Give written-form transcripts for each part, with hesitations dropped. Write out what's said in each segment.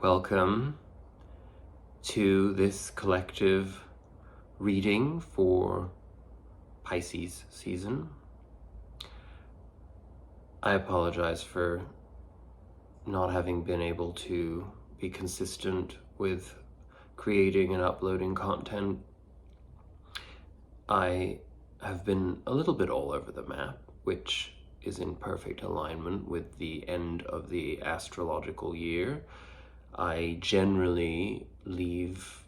Welcome to this collective reading for Pisces season. I apologize for not having been able to be consistent with creating and uploading content. I have been a little bit all over the map, which is in perfect alignment with the end of the astrological year. I generally leave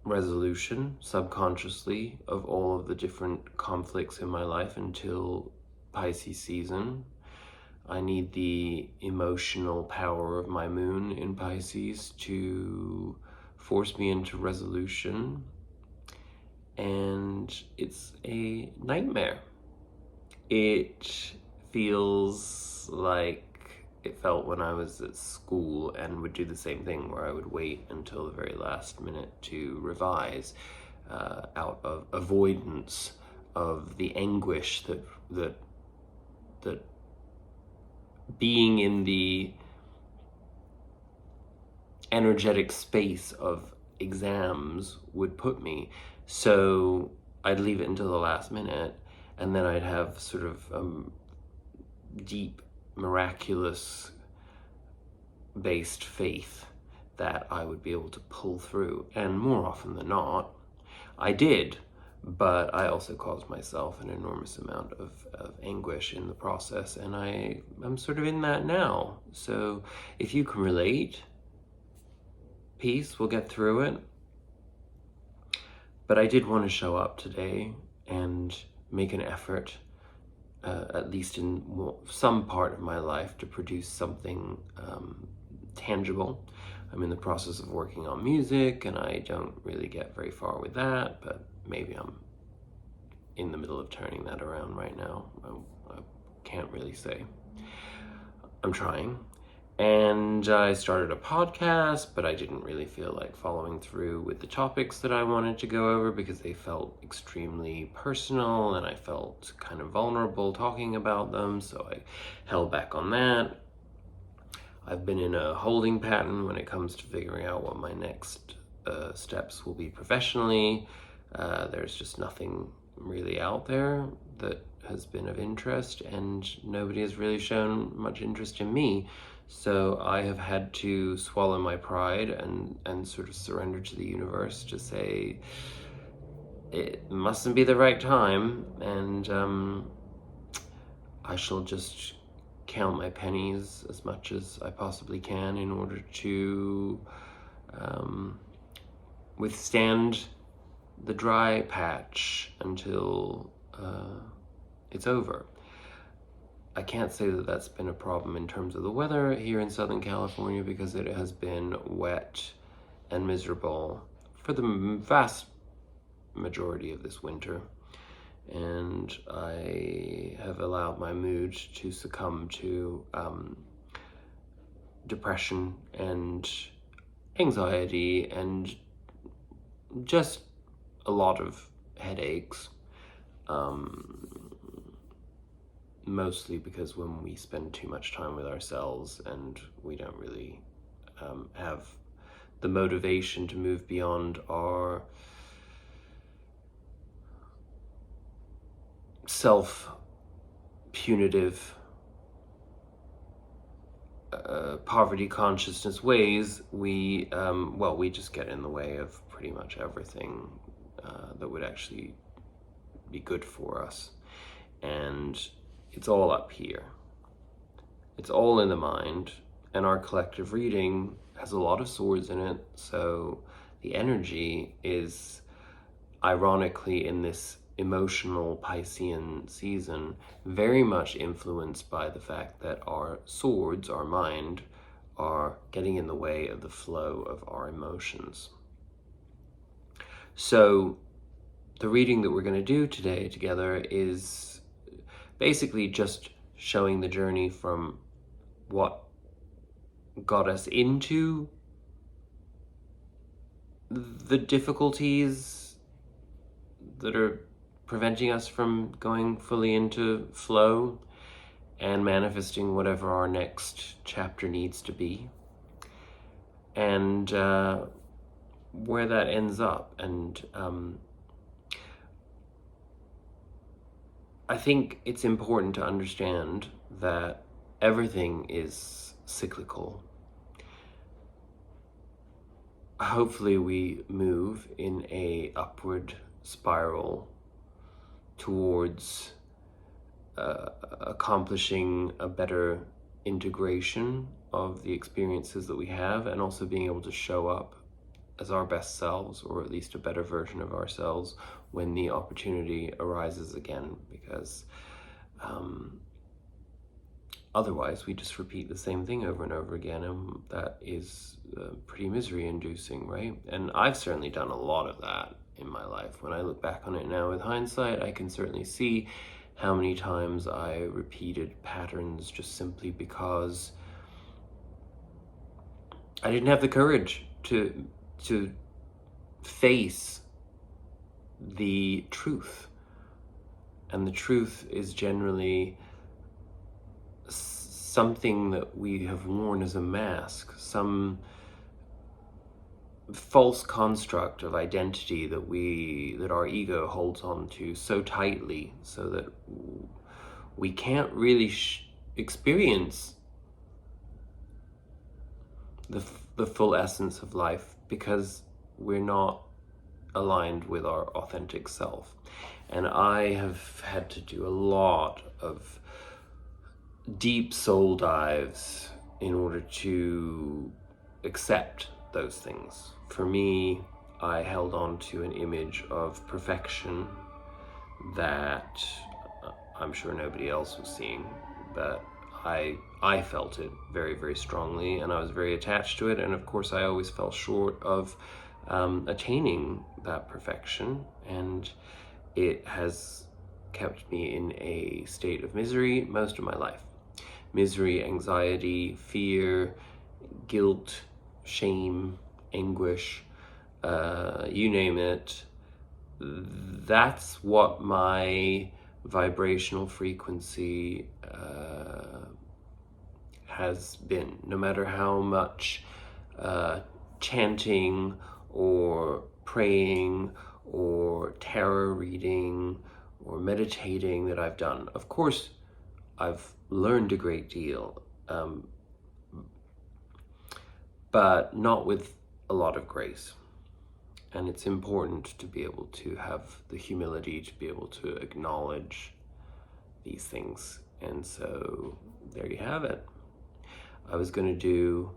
resolution subconsciously of all of the different conflicts in my life until Pisces season. I need the emotional power of my moon in Pisces to force me into resolution, and it's a nightmare. It feels like it felt when I was at school and would do the same thing where I would wait until the very last minute to revise out of avoidance of the anguish that being in the energetic space of exams would put me. So I'd leave it until the last minute, and then I'd have sort of deep, miraculous based faith that I would be able to pull through. And more often than not, I did, but I also caused myself an enormous amount of anguish in the process, and I'm sort of in that now. So if you can relate, peace, we'll get through it. But I did want to show up today and make an effort, at least in some part of my life, to produce something tangible. I'm in the process of working on music, and I don't really get very far with that, but maybe I'm in the middle of turning that around right now. I can't really say. I'm trying. And I started a podcast, but I didn't really feel like following through with the topics that I wanted to go over because they felt extremely personal and I felt kind of vulnerable talking about them, so I held back on that. I've been in a holding pattern when it comes to figuring out what my next steps will be professionally. There's just nothing really out there that has been of interest, and nobody has really shown much interest in me. So I have had to swallow my pride and sort of surrender to the universe to say it mustn't be the right time, and I shall just count my pennies as much as I possibly can in order to withstand the dry patch until it's over. I can't say that that's been a problem in terms of the weather here in Southern California, because it has been wet and miserable for the vast majority of this winter. And I have allowed my mood to succumb to depression and anxiety and just a lot of headaches. Mostly because when we spend too much time with ourselves and we don't really have the motivation to move beyond our self-punitive poverty consciousness ways, we just get in the way of pretty much everything that would actually be good for us. And it's all up here. It's all in the mind, and our collective reading has a lot of swords in it, so the energy is, ironically, in this emotional Piscean season, very much influenced by the fact that our swords, our mind, are getting in the way of the flow of our emotions. So the reading that we're going to do today together is basically just showing the journey from what got us into the difficulties that are preventing us from going fully into flow and manifesting whatever our next chapter needs to be. and where that ends up. And I think it's important to understand that everything is cyclical. Hopefully we move in a upward spiral towards accomplishing a better integration of the experiences that we have, and also being able to show up as our best selves, or at least a better version of ourselves, when the opportunity arises again, because otherwise we just repeat the same thing over and over again, and that is pretty misery inducing, right? And I've certainly done a lot of that in my life. When I look back on it now with hindsight, I can certainly see how many times I repeated patterns just simply because I didn't have the courage to face the truth. And the truth is generally something that we have worn as a mask, some false construct of identity that our ego holds on to so tightly, so that we can't really experience the full essence of life, because we're not aligned with our authentic self. And I have had to do a lot of deep soul dives in order to accept those things. For me, I held on to an image of perfection that I'm sure nobody else was seeing, but I felt it very, very strongly, and I was very attached to it. And of course, I always fell short of attaining that perfection, and it has kept me in a state of misery most of my life. Misery, anxiety, fear, guilt, shame, anguish, you name it. That's what my vibrational frequency has been. No matter how much chanting or praying or tarot reading or meditating that I've done. Of course, I've learned a great deal, but not with a lot of grace. And it's important to be able to have the humility to be able to acknowledge these things. And so there you have it. I was going to do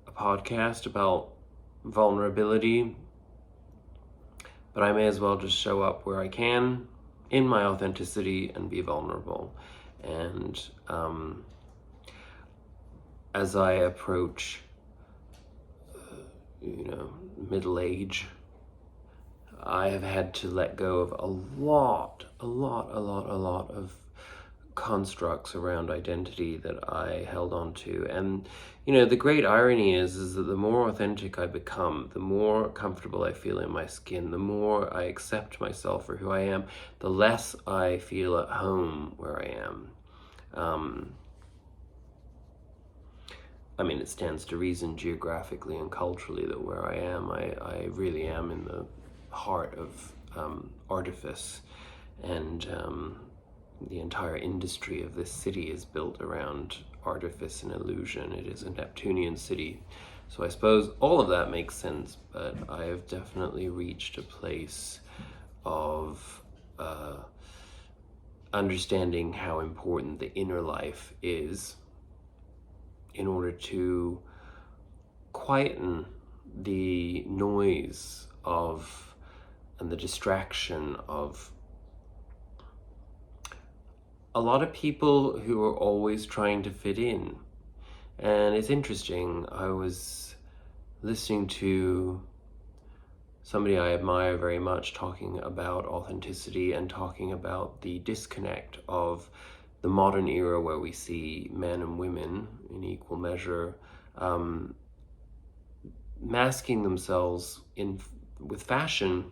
a podcast about vulnerability, but I may as well just show up where I can in my authenticity and be vulnerable. And as I approach middle age, I have had to let go of a lot of constructs around identity that I held on to. And the great irony is that the more authentic I become, the more comfortable I feel in my skin, the more I accept myself for who I am, the less I feel at home where I am. It stands to reason geographically and culturally that where I am, I really am in the heart of artifice, and the entire industry of this city is built around artifice and illusion. It is a Neptunian city. So I suppose all of that makes sense, but I have definitely reached a place of understanding how important the inner life is in order to quieten the noise of and the distraction of a lot of people who are always trying to fit in. And it's interesting, I was listening to somebody I admire very much talking about authenticity and talking about the disconnect of the modern era, where we see men and women in equal measure masking themselves with fashion,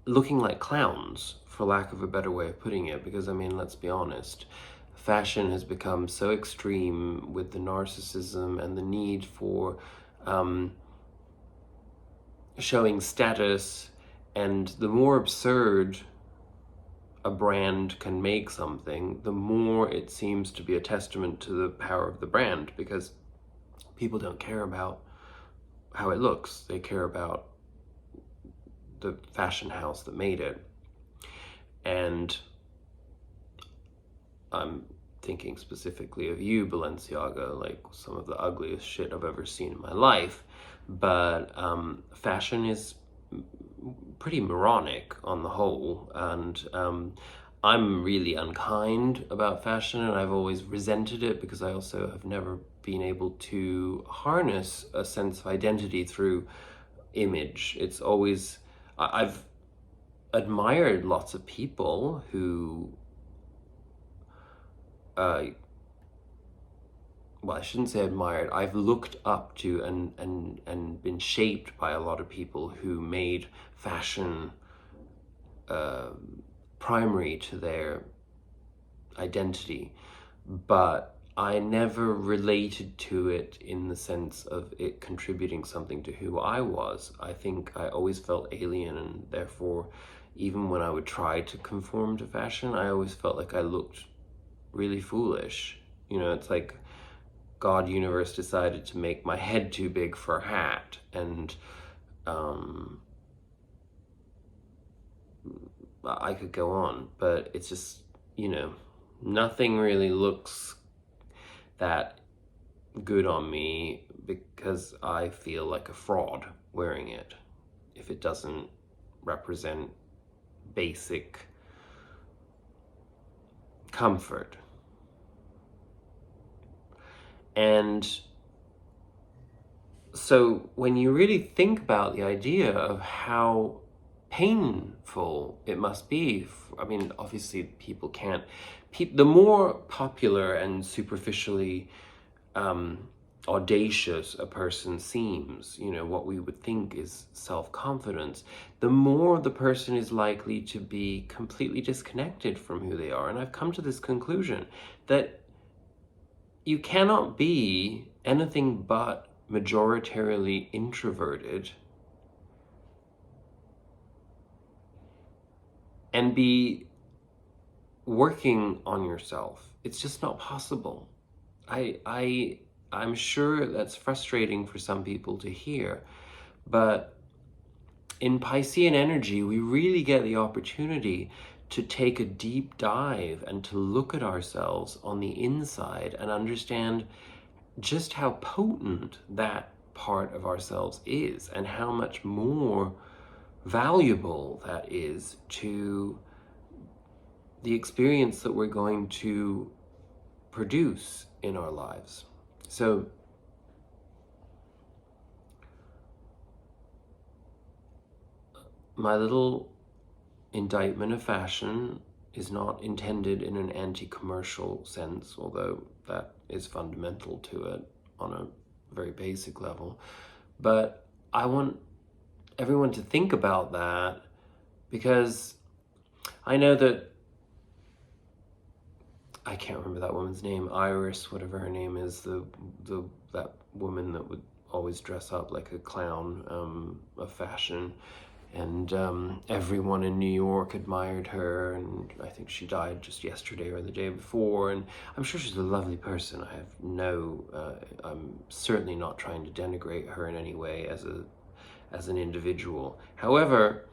looking like clowns, for lack of a better way of putting it. Because let's be honest, fashion has become so extreme with the narcissism and the need for showing status, and the more absurd a brand can make something, the more it seems to be a testament to the power of the brand, because people don't care about how it looks. They care about the fashion house that made it. And I'm thinking specifically of you, Balenciaga, like some of the ugliest shit I've ever seen in my life. But fashion is pretty moronic on the whole, and I'm really unkind about fashion, and I've always resented it because I also have never been able to harness a sense of identity through image. It's always, I've admired lots of people who well, I shouldn't say admired. I've looked up to and been shaped by a lot of people who made fashion primary to their identity, but I never related to it in the sense of it contributing something to who I was. I think I always felt alien, and therefore, even when I would try to conform to fashion, I always felt like I looked really foolish. You know, it's like God universe decided to make my head too big for a hat, and I could go on, but it's just, you know, nothing really looks that good on me because I feel like a fraud wearing it if it doesn't represent basic comfort. And so when you really think about the idea of how painful it must be, I mean, obviously people can't, the more popular and superficially audacious a person seems, you know, what we would think is self-confidence, the more the person is likely to be completely disconnected from who they are. And I've come to this conclusion that you cannot be anything but majoritarily introverted and be working on yourself. It's just not possible. I'm sure that's frustrating for some people to hear, but in Piscean energy, we really get the opportunity to take a deep dive and to look at ourselves on the inside and understand just how potent that part of ourselves is and how much more valuable that is to the experience that we're going to produce in our lives. So my little indictment of fashion is not intended in an anti-commercial sense, although that is fundamental to it on a very basic level. But I want everyone to think about that, because I know that, I can't remember that woman's name, Iris, whatever her name is, that woman that would always dress up like a clown of fashion. And everyone in New York admired her, and I think she died just yesterday or the day before, and I'm sure she's a lovely person. I have no, I'm certainly not trying to denigrate her in any way as an individual. However,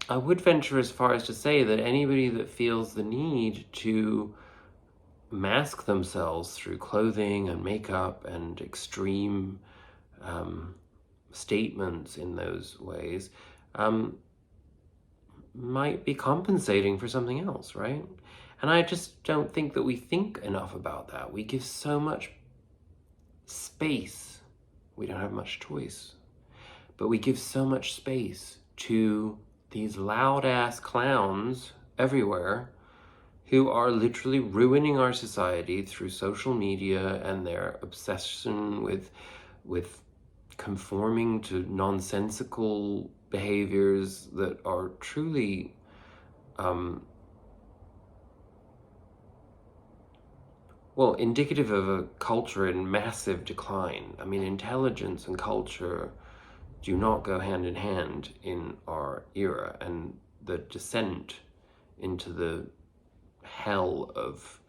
I would venture as far as to say that anybody that feels the need to mask themselves through clothing and makeup and extreme statements in those ways might be compensating for something else, right? And I just don't think that we think enough about that. We give so much space. We don't have much choice, but we give so much space to these loud-ass clowns everywhere who are literally ruining our society through social media and their obsession with conforming to nonsensical behaviors that are truly well, indicative of a culture in massive decline. I mean, intelligence and culture do not go hand in hand in our era, and the descent into the hell of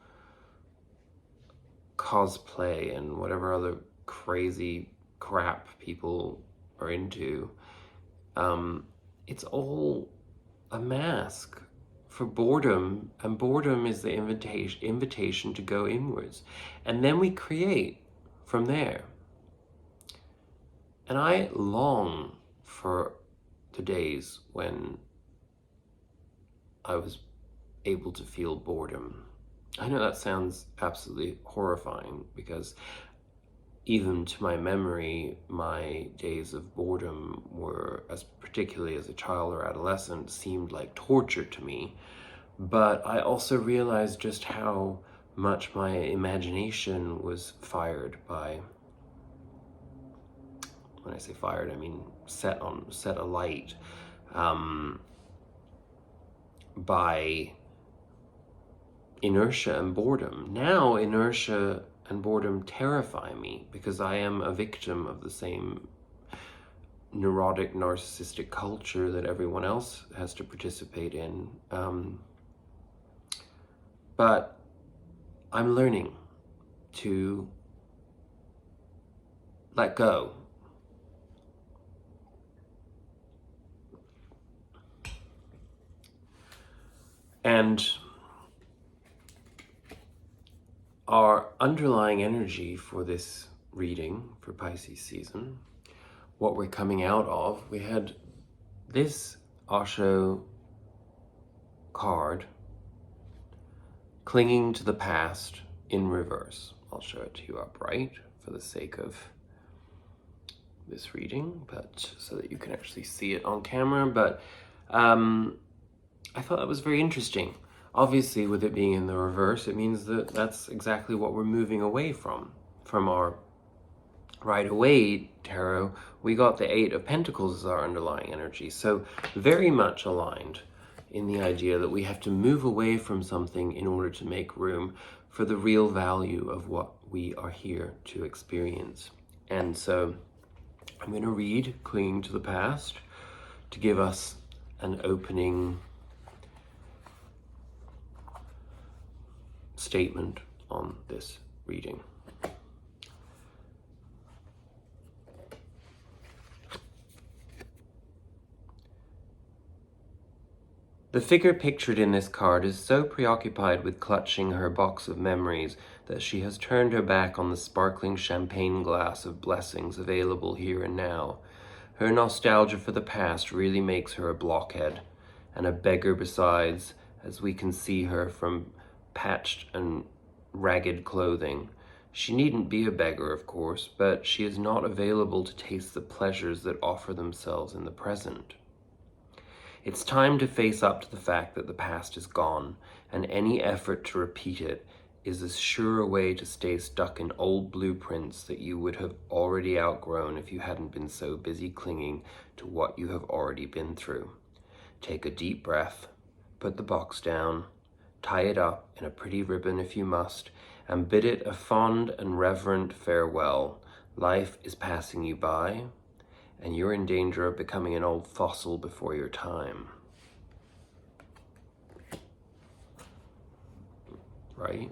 cosplay and whatever other crazy crap people are into, it's all a mask for boredom, and boredom is the invitation to go inwards, and then we create from there. And I long for the days when I was able to feel boredom. I know that sounds absolutely horrifying, because even to my memory, my days of boredom were, as particularly as a child or adolescent, seemed like torture to me. But I also realized just how much my imagination was fired by, when I say fired, I mean set alight, by inertia and boredom. Now inertia and boredom terrify me, because I am a victim of the same neurotic, narcissistic culture that everyone else has to participate in. But I'm learning to let go. And our underlying energy for this reading for Pisces season, what we're coming out of, we had this Osho card, clinging to the past in reverse. I'll show it to you upright for the sake of this reading, but so that you can actually see it on camera. But I thought that was very interesting. Obviously, with it being in the reverse, it means that that's exactly what we're moving away from our Rider-Waite tarot. We got the Eight of Pentacles as our underlying energy. So very much aligned in the idea that we have to move away from something in order to make room for the real value of what we are here to experience. And so I'm going to read Clinging to the Past to give us an opening statement on this reading. The figure pictured in this card is so preoccupied with clutching her box of memories that she has turned her back on the sparkling champagne glass of blessings available here and now. Her nostalgia for the past really makes her a blockhead, and a beggar besides, as we can see her from patched and ragged clothing. She needn't be a beggar, of course, but she is not available to taste the pleasures that offer themselves in the present. It's time to face up to the fact that the past is gone, and any effort to repeat it is as sure a way to stay stuck in old blueprints that you would have already outgrown if you hadn't been so busy clinging to what you have already been through. Take a deep breath, put the box down, tie it up in a pretty ribbon if you must, and bid it a fond and reverent farewell. Life is passing you by, and you're in danger of becoming an old fossil before your time. Right?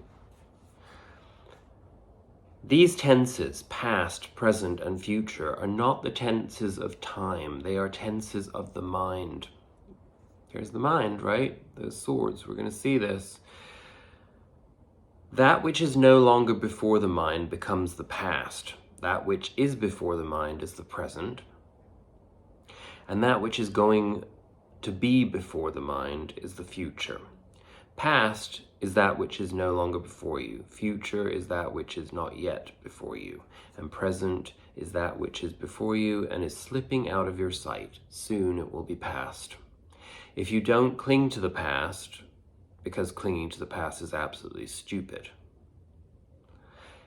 These tenses, past, present, and future, are not the tenses of time. They are tenses of the mind. There's the mind, right? Those swords, we're going to see this. That which is no longer before the mind becomes the past. That which is before the mind is the present. And that which is going to be before the mind is the future. Past is that which is no longer before you. Future is that which is not yet before you. And present is that which is before you and is slipping out of your sight. Soon it will be past. If you don't cling to the past, because clinging to the past is absolutely stupid,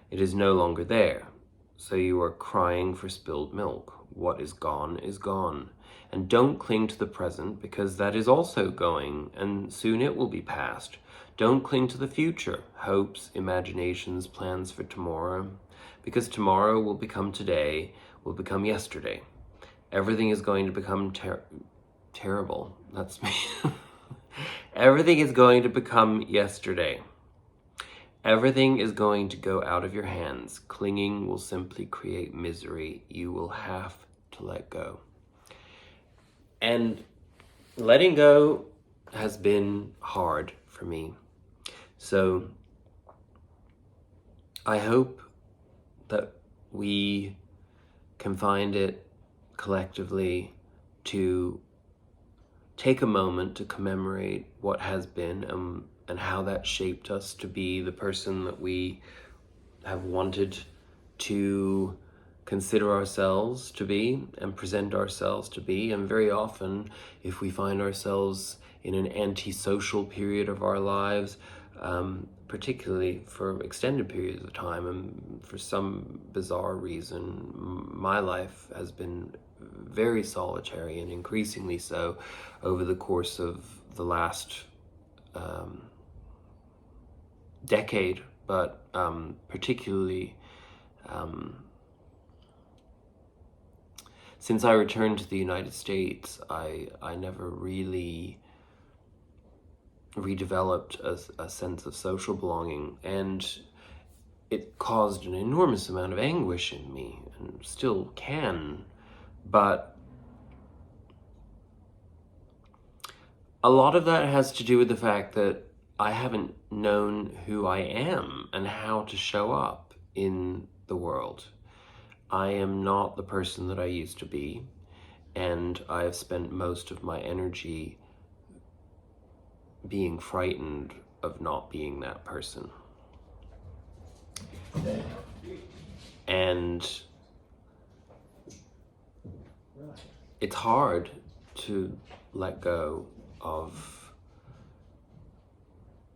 it is no longer there. So you are crying for spilled milk. What is gone is gone. And don't cling to the present, because that is also going, and soon it will be past. Don't cling to the future, hopes, imaginations, plans for tomorrow, because tomorrow will become today, will become yesterday. Everything is going to become terrible. That's me. Everything is going to become yesterday. Everything is going to go out of your hands. Clinging will simply create misery. You will have to let go. And letting go has been hard for me. So I hope that we can find it collectively to take a moment to commemorate what has been and how that shaped us to be the person that we have wanted to consider ourselves to be and present ourselves to be. And very often, if we find ourselves in an antisocial period of our lives, particularly for extended periods of time, and for some bizarre reason, my life has been very solitary and increasingly so over the course of the last decade, but particularly since I returned to the United States, I never really redeveloped a sense of social belonging, and it caused an enormous amount of anguish in me, and still can, but a lot of that has to do with the fact that I haven't known who I am and how to show up in the world. I am not the person that I used to be, and I have spent most of my energy being frightened of not being that person. And it's hard to let go of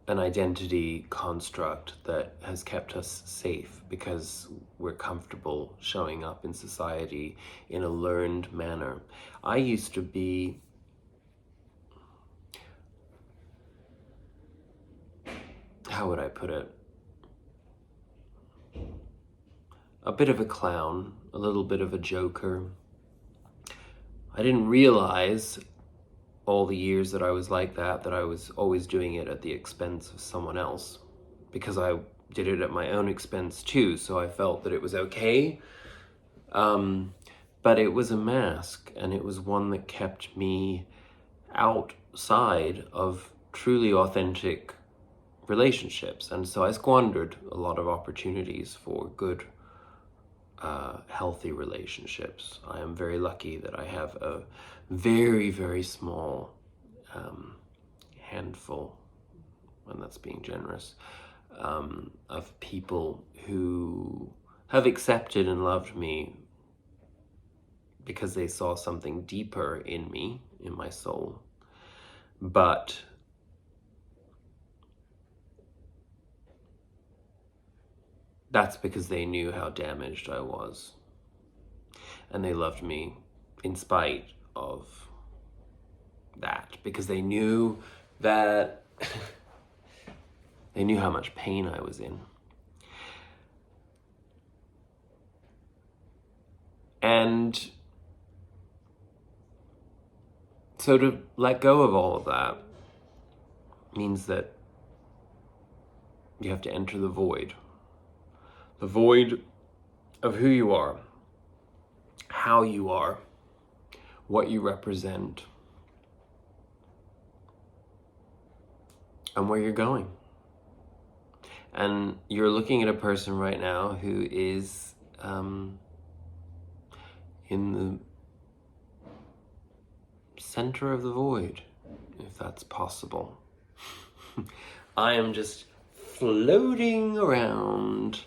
an identity construct that has kept us safe because we're comfortable showing up in society in a learned manner. I used to be how would I put it? A bit of a clown, a little bit of a joker. I didn't realize all the years that I was like that I was always doing it at the expense of someone else, because I did it at my own expense too, so I felt that it was okay. But it was a mask, and it was one that kept me outside of truly authentic relationships, and so I squandered a lot of opportunities for good, healthy relationships. I am very lucky that I have a very, very small handful, and that's being generous, of people who have accepted and loved me because they saw something deeper in me, in my soul. But that's because they knew how damaged I was. And they loved me in spite of that, because they knew that they knew how much pain I was in. And so to let go of all of that means that you have to enter the void of who you are, how you are, what you represent, and where you're going. And you're looking at a person right now who is in the center of the void, if that's possible. I am just floating around,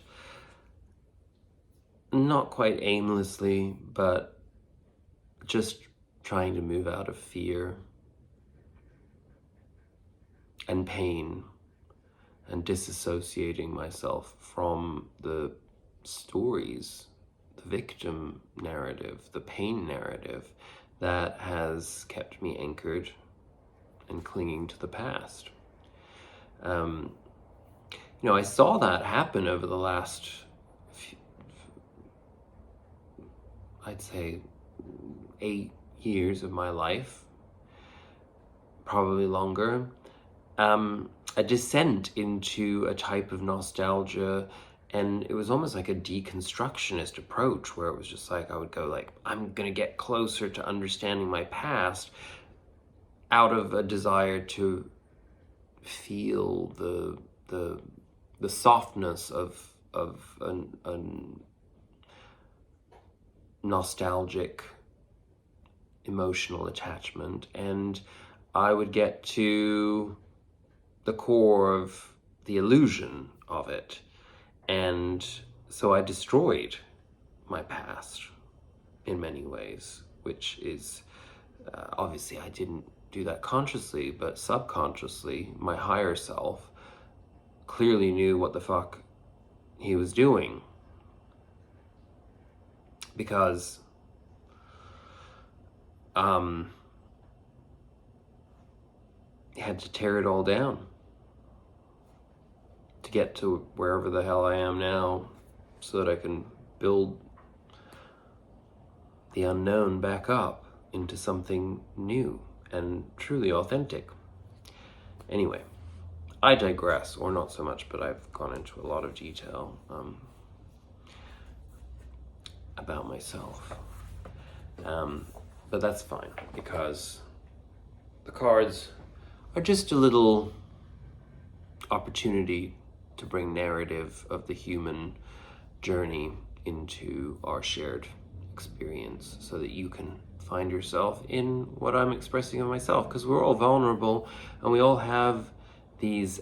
not quite aimlessly, but just trying to move out of fear and pain, and disassociating myself from the stories, the victim narrative, the pain narrative that has kept me anchored and clinging to the past. I saw that happen over the last, I'd say, 8 years of my life, probably longer. A descent into a type of nostalgia, and it was almost like a deconstructionist approach, where it was just like I would go like, I'm gonna get closer to understanding my past out of a desire to feel the softness of a nostalgic emotional attachment, and I would get to the core of the illusion of it. And so I destroyed my past in many ways, which is obviously I didn't do that consciously, but subconsciously my higher self clearly knew what the fuck he was doing, because he had to tear it all down to get to wherever the hell I am now, so that I can build the unknown back up into something new and truly authentic. Anyway, I digress, or not so much, but I've gone into a lot of detail about myself. But that's fine, because the cards are just a little opportunity to bring narrative of the human journey into our shared experience, so that you can find yourself in what I'm expressing of myself, because we're all vulnerable and we all have these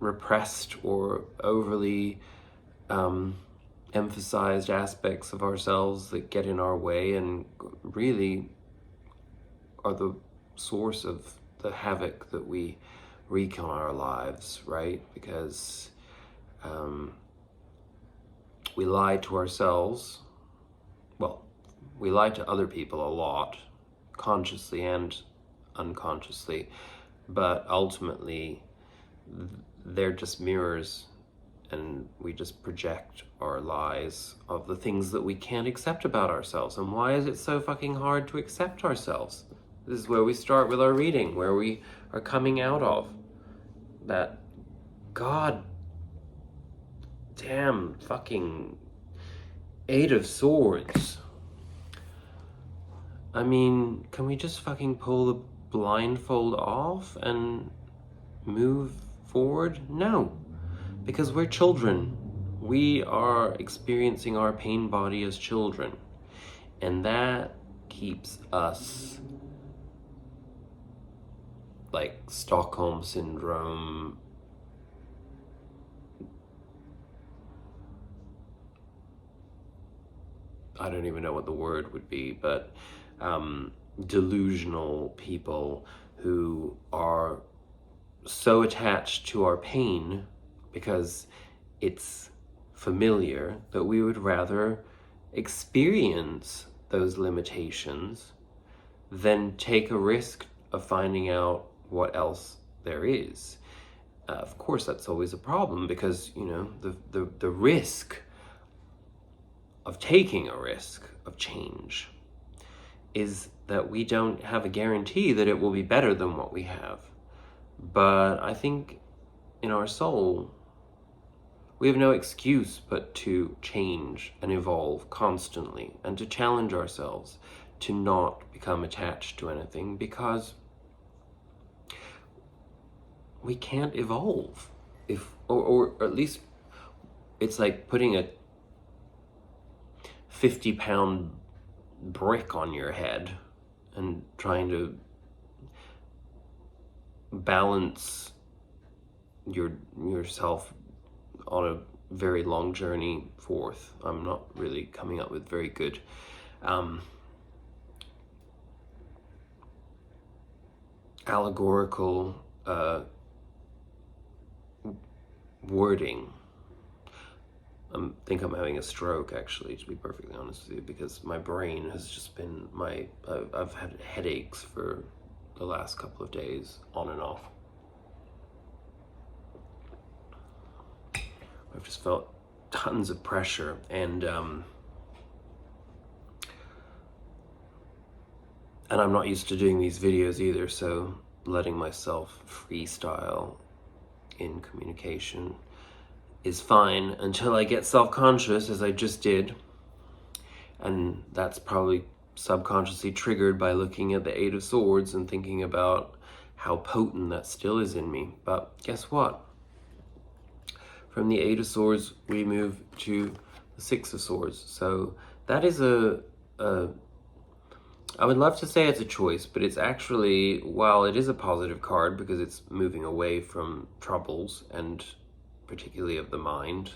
repressed or overly emphasized aspects of ourselves that get in our way and really are the source of the havoc that we wreak on our lives, right? Because we lie to ourselves. Well, we lie to other people a lot, consciously and unconsciously, but ultimately they're just mirrors, and we just project our lies of the things that we can't accept about ourselves. And why is it so fucking hard to accept ourselves? This is where we start with our reading, where we are coming out of that god damn fucking Eight of Swords. I mean, can we just fucking pull the blindfold off and move forward? No, because we're children. We are experiencing our pain body as children, and that keeps us like Stockholm syndrome, I don't even know what the word would be, but delusional people who are so attached to our pain because it's familiar that we would rather experience those limitations than take a risk of finding out what else there is. Of course, that's always a problem, because the risk of taking a risk of change is that we don't have a guarantee that it will be better than what we have. But I think in our soul, we have no excuse but to change and evolve constantly, and to challenge ourselves to not become attached to anything, because we can't evolve or at least it's like putting a 50-pound brick on your head and trying to balance yourself on a very long journey forth. I'm not really coming up with very good allegorical wording. I think I'm having a stroke, actually, to be perfectly honest with you, because my brain has just been I've had headaches for the last couple of days, on and off. I've just felt tons of pressure, and I'm not used to doing these videos either, so letting myself freestyle in communication is fine until I get self-conscious, as I just did. And that's probably subconsciously triggered by looking at the Eight of Swords and thinking about how potent that still is in me. But guess what? From the Eight of Swords, we move to the Six of Swords. So that is I would love to say it's a choice, but it's actually, while it is a positive card because it's moving away from troubles, and particularly of the mind,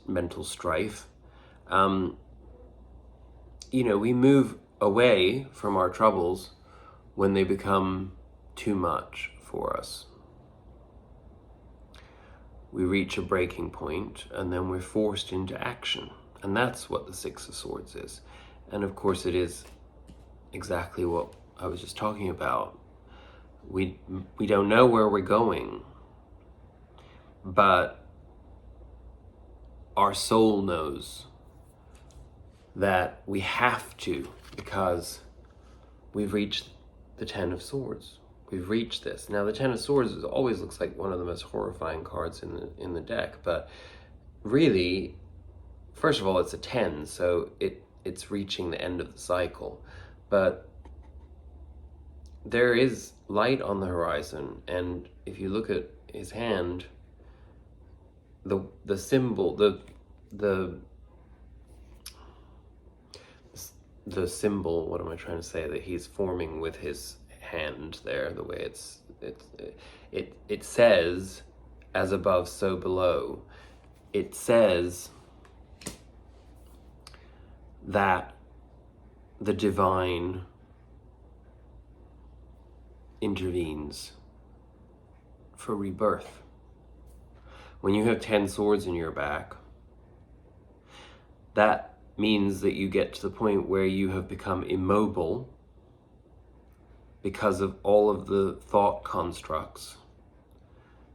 mental strife, we move away from our troubles when they become too much for us. We reach a breaking point, and then we're forced into action. And that's what the Six of Swords is. And of course it is exactly what I was just talking about. We don't know where we're going, but our soul knows that we have to, because we've reached the Ten of Swords. We've reached this. Now, the Ten of Swords always looks like one of the most horrifying cards in the deck, but really, first of all, it's a 10, so it's reaching the end of the cycle. But there is light on the horizon, and if you look at his hand, the symbol, the symbol, what am I trying to say, that he's forming with his hand there, the way it says, as above, so below. It says that the divine intervenes for rebirth. When you have 10 swords in your back, that means that you get to the point where you have become immobile because of all of the thought constructs,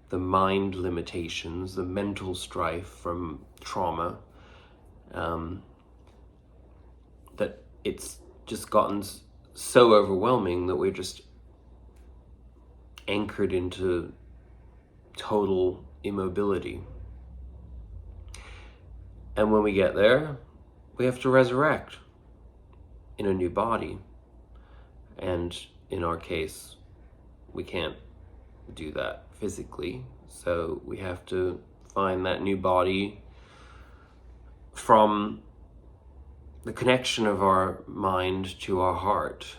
the mind limitations, the mental strife from trauma, that it's just gotten so overwhelming that we're just anchored into total immobility. And when we get there, we have to resurrect in a new body. And in our case, we can't do that physically. So we have to find that new body from the connection of our mind to our heart.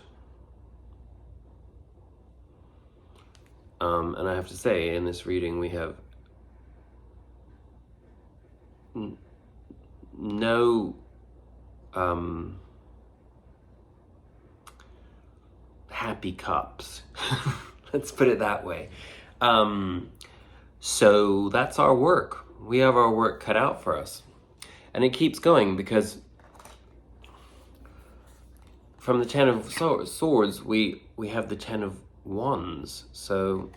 And I have to say, in this reading, we have no happy cups. Let's put it that way. So that's our work. We have our work cut out for us. And it keeps going, because from the Ten of Swords, we have the Ten of Wands. So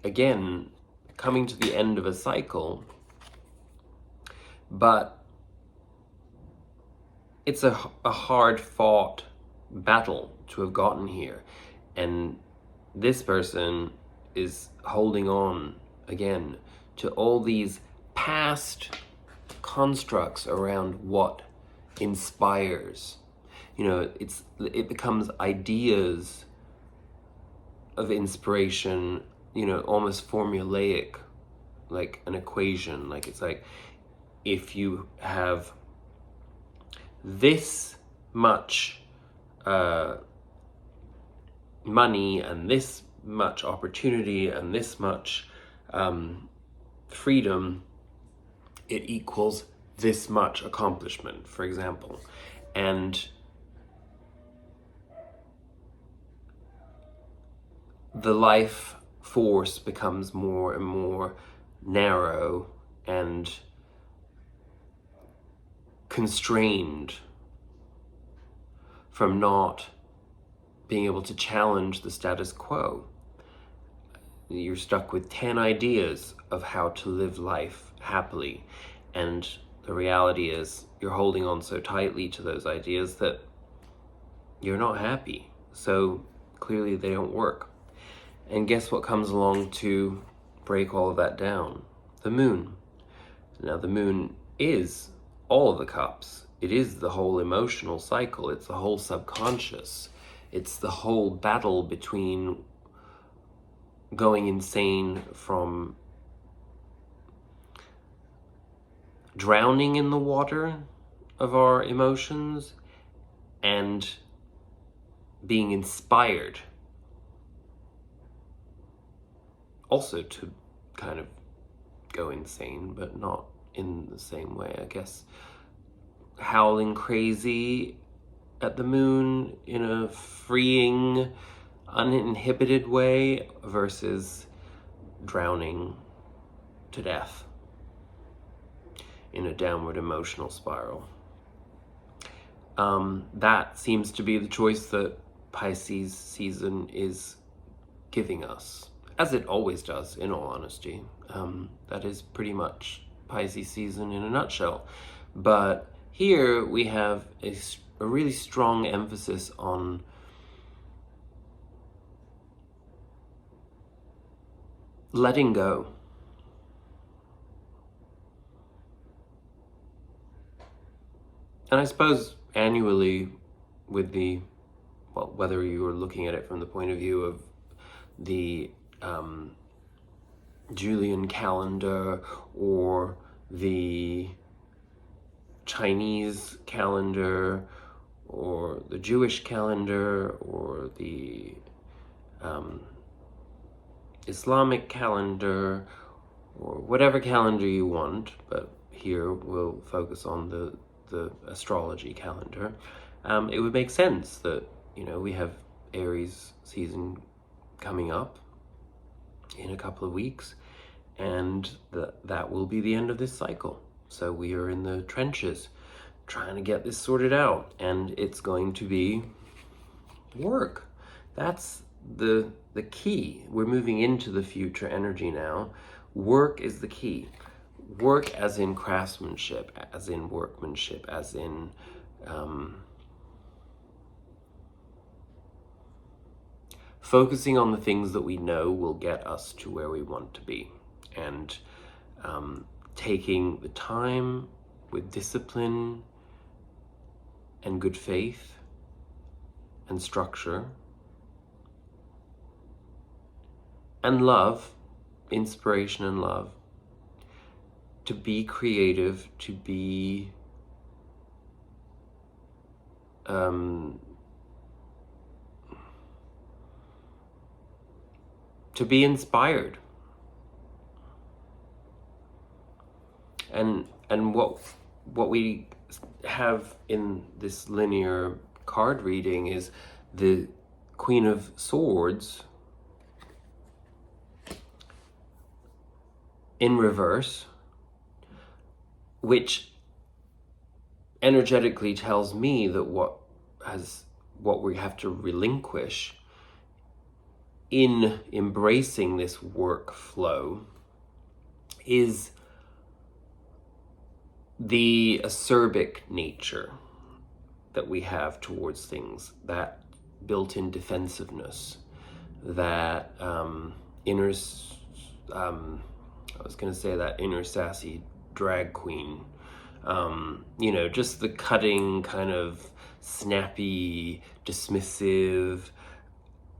again, coming to the end of a cycle, but it's a hard-fought battle to have gotten here. And this person is holding on, again, to all these past constructs around what inspires. It becomes ideas of inspiration, almost formulaic, like an equation. Like, it's like, if you have this much money and this much opportunity and this much freedom, it equals this much accomplishment, for example. And the life force becomes more and more narrow and constrained from not being able to challenge the status quo. you're stuck with 10 ideas of how to live life happily, and the reality is you're holding on so tightly to those ideas that you're not happy. So clearly they don't work. And guess what comes along to break all of that down? The moon. Now the moon is all of the cups. It is the whole emotional cycle. It's the whole subconscious. It's the whole battle between going insane from drowning in the water of our emotions and being inspired also to kind of go insane, but not in the same way, I guess. Howling crazy at the moon in a freeing, uninhibited way versus drowning to death in a downward emotional spiral. That seems to be the choice that Pisces season is giving us, as it always does, in all honesty. That is pretty much Pisces season in a nutshell. But here we have a really strong emphasis on letting go. And I suppose annually, with the, well, whether you are looking at it from the point of view of the Julian calendar or the Chinese calendar or the Jewish calendar or the Islamic calendar or whatever calendar you want, but here we'll focus on the astrology calendar. It would make sense that, you know, we have Aries season coming up in a couple of weeks, and that will be the end of this cycle. So we are in the trenches trying to get this sorted out, and it's going to be work. That's the key. We're moving into the future energy now. Work is the key. Work as in craftsmanship, as in workmanship, as in focusing on the things that we know will get us to where we want to be, and taking the time with discipline and good faith and structure and love, inspiration and love, to be creative, to be inspired. And what we have in this linear card reading is the Queen of Swords in reverse, which energetically tells me that what we have to relinquish in embracing this workflow is the acerbic nature that we have towards things, that built-in defensiveness, that inner sassy drag queen, you know, just the cutting, kind of snappy, dismissive,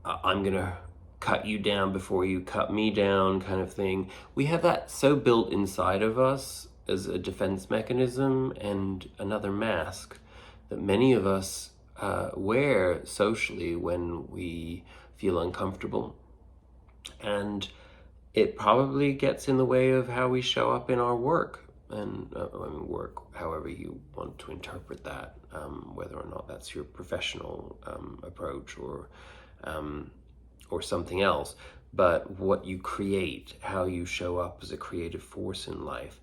I'm gonna cut you down before you cut me down kind of thing. We have that so built inside of us as a defense mechanism and another mask that many of us wear socially when we feel uncomfortable. And it probably gets in the way of how we show up in our work, and work, however you want to interpret that, whether or not that's your professional approach or something else. But what you create, how you show up as a creative force in life,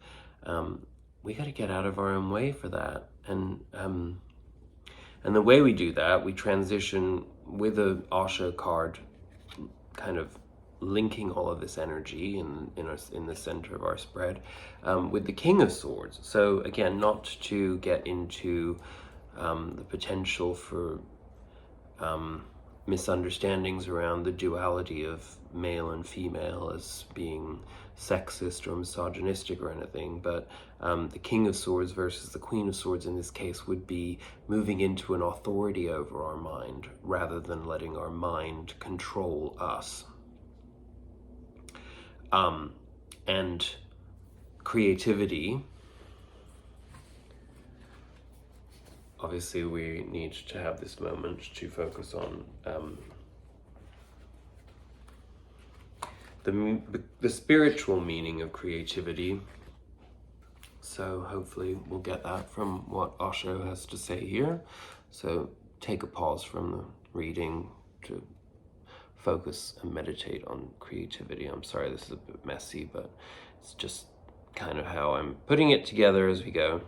we got to get out of our own way for that. And the way we do that, we transition with a Asha card kind of linking all of this energy in the center of our spread with the King of Swords. So again, not to get into the potential for misunderstandings around the duality of male and female as being sexist or misogynistic or anything, but the King of Swords versus the Queen of Swords in this case would be moving into an authority over our mind rather than letting our mind control us. And creativity, obviously we need to have this moment to focus on the spiritual meaning of creativity. So hopefully we'll get that from what Osho has to say here. So take a pause from the reading to focus and meditate on creativity. I'm sorry this is a bit messy, but it's just kind of how I'm putting it together as we go.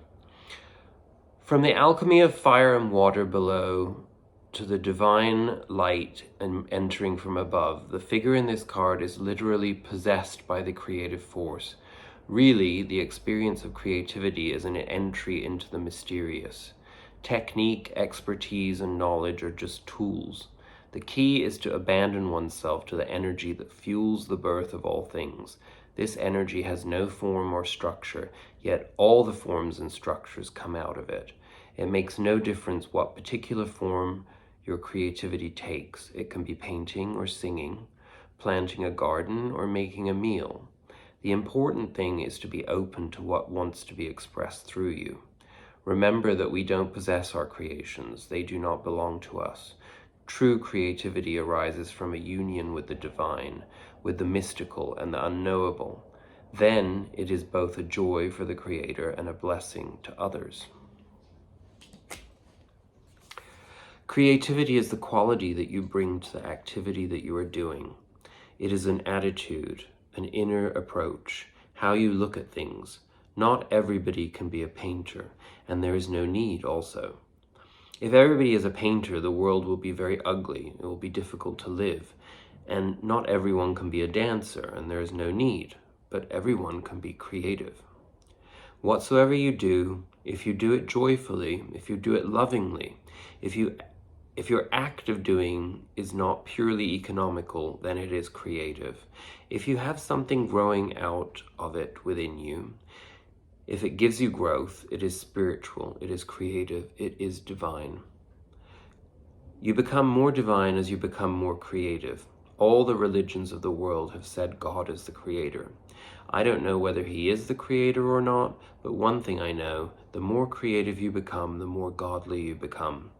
From the alchemy of fire and water below to the divine light and entering from above, the figure in this card is literally possessed by the creative force. Really, the experience of creativity is an entry into the mysterious. Technique, expertise, and knowledge are just tools. The key is to abandon oneself to the energy that fuels the birth of all things. This energy has no form or structure, yet all the forms and structures come out of it. It makes no difference what particular form your creativity takes. It can be painting or singing, planting a garden or making a meal. The important thing is to be open to what wants to be expressed through you. Remember that we don't possess our creations. They do not belong to us. True creativity arises from a union with the divine, with the mystical and the unknowable. Then it is both a joy for the creator and a blessing to others. Creativity is the quality that you bring to the activity that you are doing. It is an attitude, an inner approach, how you look at things. Not everybody can be a painter, and there is no need also. If everybody is a painter, the world will be very ugly. It will be difficult to live. And not everyone can be a dancer, and there is no need. But everyone can be creative. Whatsoever you do, if you do it joyfully, if you do it lovingly, if your act of doing is not purely economical, then it is creative. If you have something growing out of it within you, if it gives you growth, it is spiritual, it is creative, it is divine. You become more divine as you become more creative. All the religions of the world have said God is the creator. I don't know whether he is the creator or not, but one thing I know, the more creative you become, the more godly you become.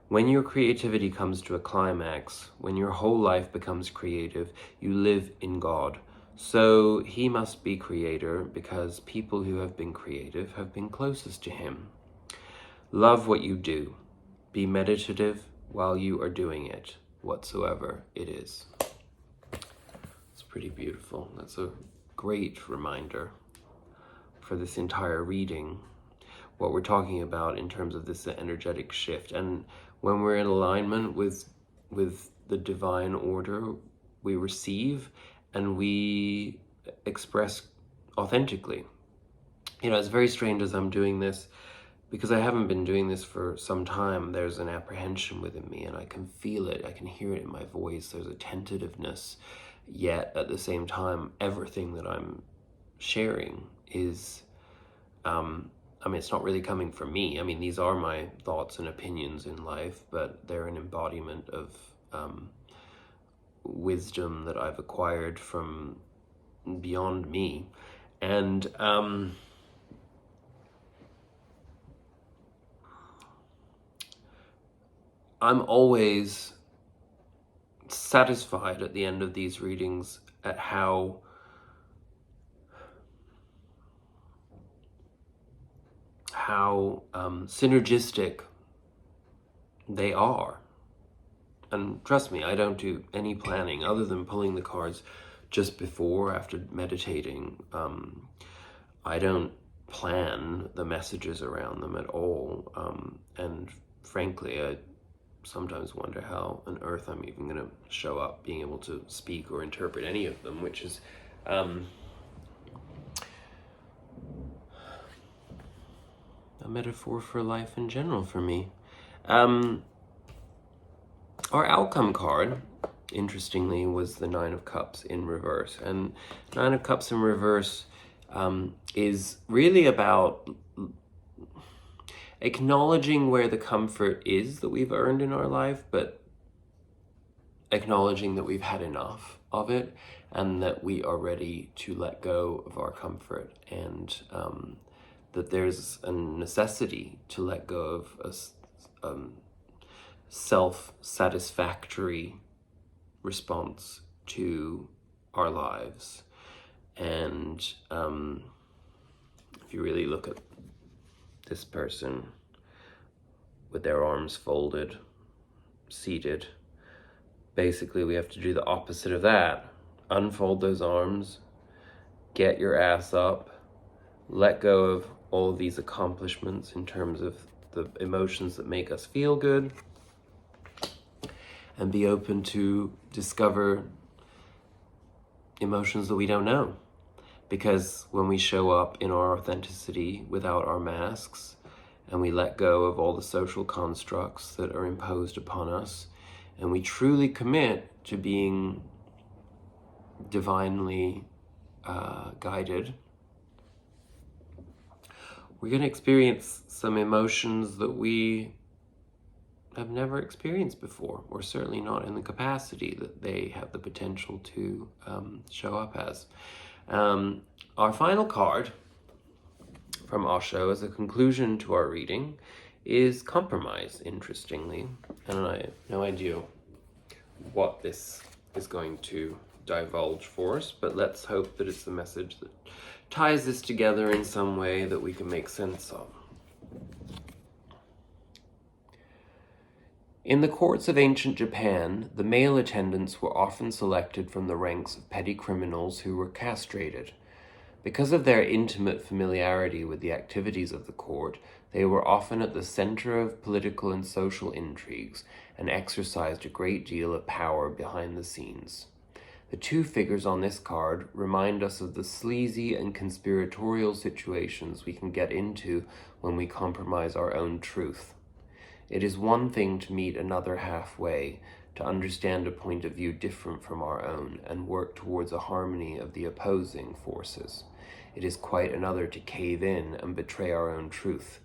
When your creativity comes to a climax, when your whole life becomes creative, you live in God. So he must be creator because people who have been creative have been closest to him. Love what you do. Be meditative while you are doing it, whatsoever it is. It's pretty beautiful. That's a great reminder for this entire reading, what we're talking about in terms of this energetic shift. And when we're in alignment with the divine order, we receive and we express authentically. You know, it's very strange as I'm doing this, because I haven't been doing this for some time, there's an apprehension within me and I can feel it, I can hear it in my voice, there's a tentativeness, yet at the same time, everything that I'm sharing is, it's not really coming from me. These are my thoughts and opinions in life, but they're an embodiment of wisdom that I've acquired from beyond me. And I'm always satisfied at the end of these readings at how synergistic they are. And trust me, I don't do any planning other than pulling the cards just before, after meditating. I don't plan the messages around them at all. And frankly, sometimes wonder how on earth I'm even going to show up being able to speak or interpret any of them, which is a metaphor for life in general for me. Our outcome card, interestingly, was the Nine of Cups in reverse. And Nine of Cups in reverse is really about acknowledging where the comfort is that we've earned in our life, but acknowledging that we've had enough of it and that we are ready to let go of our comfort, and that there's a necessity to let go of a self-satisfactory response to our lives. And if you really look at this person with their arms folded, seated, basically we have to do the opposite of that. Unfold those arms, get your ass up, let go of all of these accomplishments in terms of the emotions that make us feel good, and be open to discover emotions that we don't know. Because when we show up in our authenticity without our masks, and we let go of all the social constructs that are imposed upon us, and we truly commit to being divinely guided, we're going to experience some emotions that we have never experienced before, or certainly not in the capacity that they have the potential to show up as. Our final card from Osho as a conclusion to our reading is compromise, interestingly. And I have no idea what this is going to divulge for us, but let's hope that it's the message that ties this together in some way that we can make sense of. In the courts of ancient Japan, the male attendants were often selected from the ranks of petty criminals who were castrated. Because of their intimate familiarity with the activities of the court, they were often at the center of political and social intrigues and exercised a great deal of power behind the scenes. The two figures on this card remind us of the sleazy and conspiratorial situations we can get into when we compromise our own truth. It is one thing to meet another halfway, to understand a point of view different from our own, and work towards a harmony of the opposing forces. It is quite another to cave in and betray our own truth.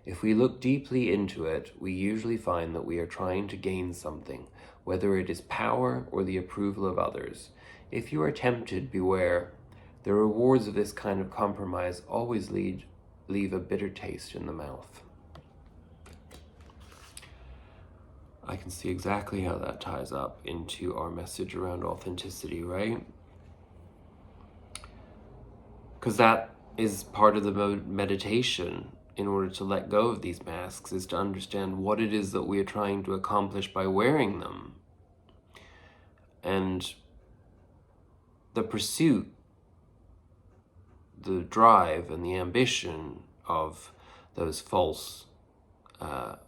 If we look deeply into it, we usually find that we are trying to gain something, whether it is power or the approval of others. If you are tempted, beware. The rewards of this kind of compromise always leave a bitter taste in the mouth. I can see exactly how that ties up into our message around authenticity, right? Because that is part of the meditation in order to let go of these masks, is to understand what it is that we are trying to accomplish by wearing them. And the pursuit, the drive, and the ambition of those false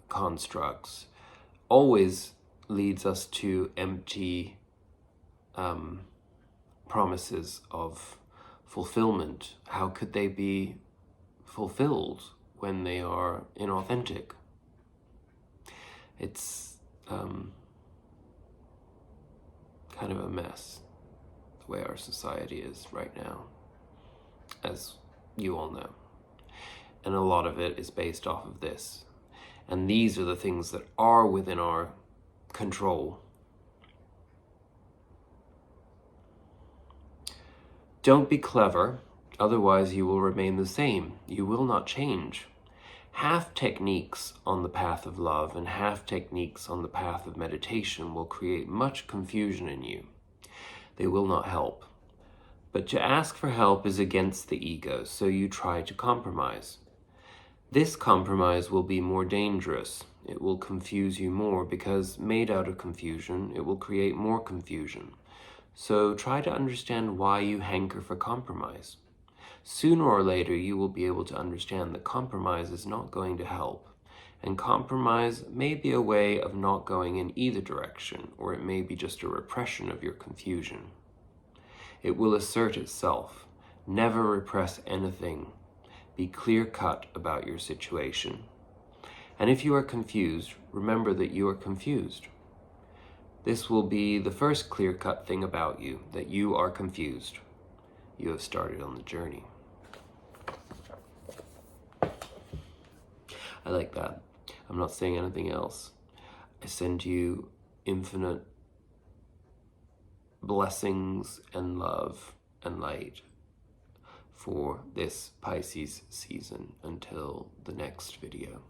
constructs always leads us to empty promises of fulfillment. How could they be fulfilled when they are inauthentic? It's kind of a mess, the way our society is right now, as you all know. And a lot of it is based off of this. And these are the things that are within our control. Don't be clever, otherwise you will remain the same. You will not change. Half techniques on the path of love and half techniques on the path of meditation will create much confusion in you. They will not help. But to ask for help is against the ego, so you try to compromise. This compromise will be more dangerous. It will confuse you more because, made out of confusion, it will create more confusion. So try to understand why you hanker for compromise. Sooner or later, you will be able to understand that compromise is not going to help, And compromise may be a way of not going in either direction, or it may be just a repression of your confusion. It will assert itself. Never repress anything. Be clear-cut about your situation. And if you are confused, remember that you are confused. This will be the first clear-cut thing about you, that you are confused. You have started on the journey. I like that. I'm not saying anything else. I send you infinite blessings and love and light for this Pisces season until the next video.